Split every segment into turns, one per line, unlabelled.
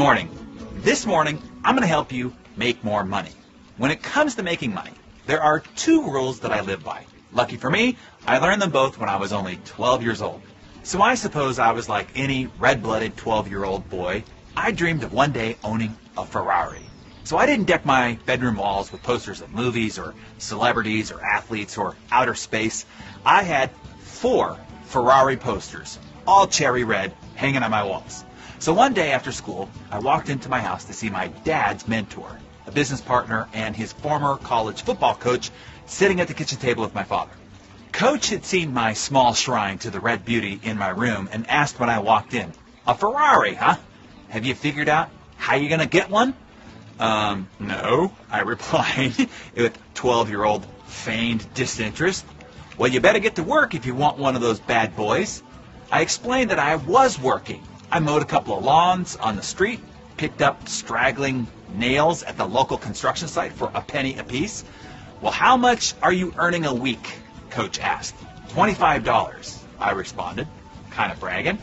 morning. This morning, I'm going to help you make more money. When it comes to making money, there are two rules that I live by. Lucky for me, I learned them both when I was only 12 years old. So I suppose I was like any red-blooded 12-year-old boy. I dreamed of one day owning a Ferrari. So I didn't deck my bedroom walls with posters of movies or celebrities or athletes or outer space. I had 4 Ferrari posters, all cherry red, hanging on my walls. So one day after school, I walked into my house to see my dad's mentor, a business partner and his former college football coach, sitting at the kitchen table with my father. Coach had seen my small shrine to the red beauty in my room and asked when I walked in, "A Ferrari, huh? Have you figured out how you're going to get one?" No, I replied with 12-year-old feigned disinterest. "Well, you better get to work if you want one of those bad boys." I explained that I was working. I mowed a couple of lawns on the street, picked up straggling nails at the local construction site for a penny apiece. "Well, how much are you earning a week?" Coach asked. $25, I responded, kind of bragging.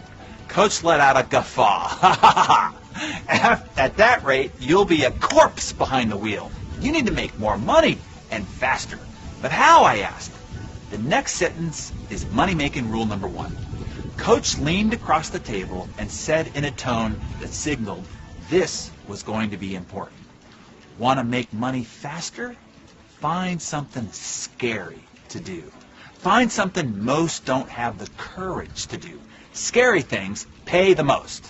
Coach let out a guffaw. "At that rate, you'll be a corpse behind the wheel. You need to make more money and faster." "But how?" I asked. The next sentence is money-making rule number 1. Coach leaned across the table and said in a tone that signaled this was going to be important. "Want to make money faster? Find something scary to do. Find something most don't have the courage to do. Scary things pay the most."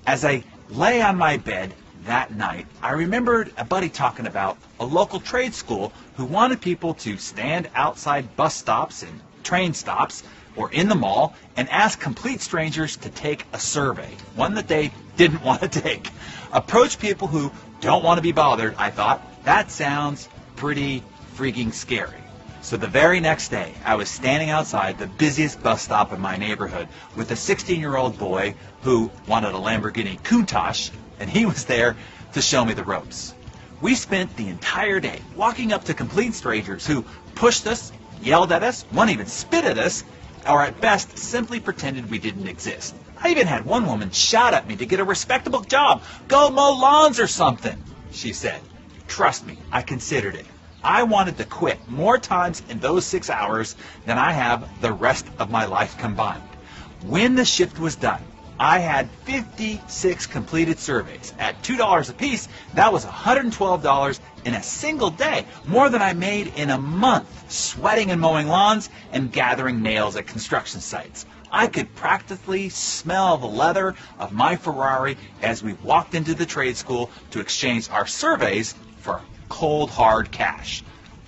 As I lay on my bed that night, I remembered a buddy talking about a local trade school who wanted people to stand outside bus stops and train stops or in the mall and ask complete strangers to take a survey, one that they didn't want to take. Approach people who don't want to be bothered, I thought. That sounds pretty freaking scary. So the very next day, I was standing outside the busiest bus stop in my neighborhood with a 16-year-old boy who wanted a Lamborghini Countach, and he was there to show me the ropes. We spent the entire day walking up to complete strangers who pushed us, yelled at us, one even spit at us, or at best simply pretended we didn't exist. I even had one woman shout at me to get a respectable job. "Go mow lawns or something," she said. Trust me, I considered it. I wanted to quit more times in those 6 hours than I have the rest of my life combined. When the shift was done, I had 56 completed surveys. At $2 a piece, that was $112 in a single day, more than I made in a month, sweating and mowing lawns and gathering nails at construction sites. I could practically smell the leather of my Ferrari as we walked into the trade school to exchange our surveys for cold, hard cash.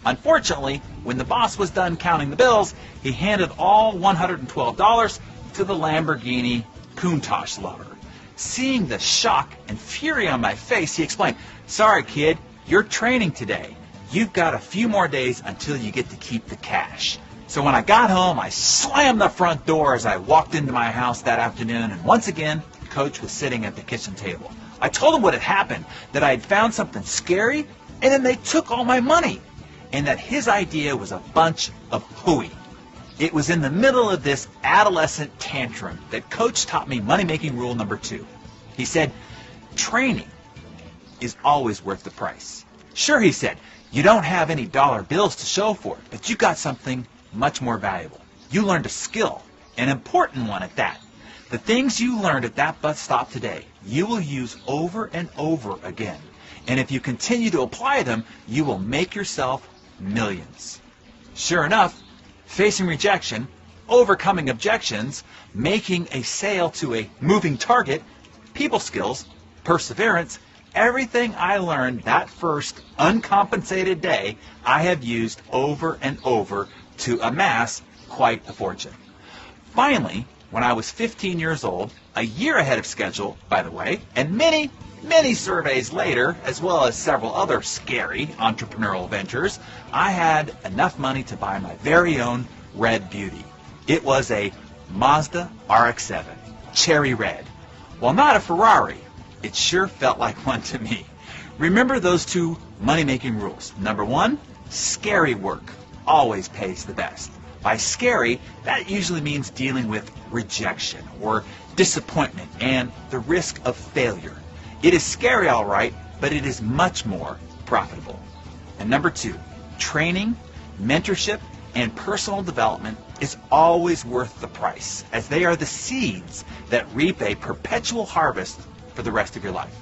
Unfortunately, when the boss was done counting the bills, he handed all $112 to the Lamborghini Countach lover. Seeing the shock and fury on my face, he explained, "Sorry, kid, you're training today. You've got a few more days until you get to keep the cash." So when I got home, I slammed the front door as I walked into my house that afternoon, and once again, Coach was sitting at the kitchen table. I told him what had happened, that I had found something scary, and then they took all my money, and that his idea was a bunch of hooey. It was in the middle of this adolescent tantrum that Coach taught me money-making rule number 2. He said, "Training is always worth the price." Sure, he said, you don't have any dollar bills to show for it, but you got something much more valuable. You learned a skill, an important one at that. The things you learned at that bus stop today, you will use over and over again. And if you continue to apply them, you will make yourself millions. Sure enough, facing rejection, overcoming objections, making a sale to a moving target, people skills, perseverance, everything I learned that first uncompensated day, I have used over and over to amass quite a fortune. Finally, when I was 15 years old, a year ahead of schedule, by the way, and many surveys later, as well as several other scary entrepreneurial ventures, I had enough money to buy my very own red beauty. It was a Mazda RX-7, cherry red. While not a Ferrari, it sure felt like one to me. Remember those 2 money-making rules. Number 1, scary work always pays the best. By scary, that usually means dealing with rejection or disappointment and the risk of failure. It is scary, all right, but it is much more profitable. And number 2, training, mentorship, and personal development is always worth the price, as they are the seeds that reap a perpetual harvest for the rest of your life.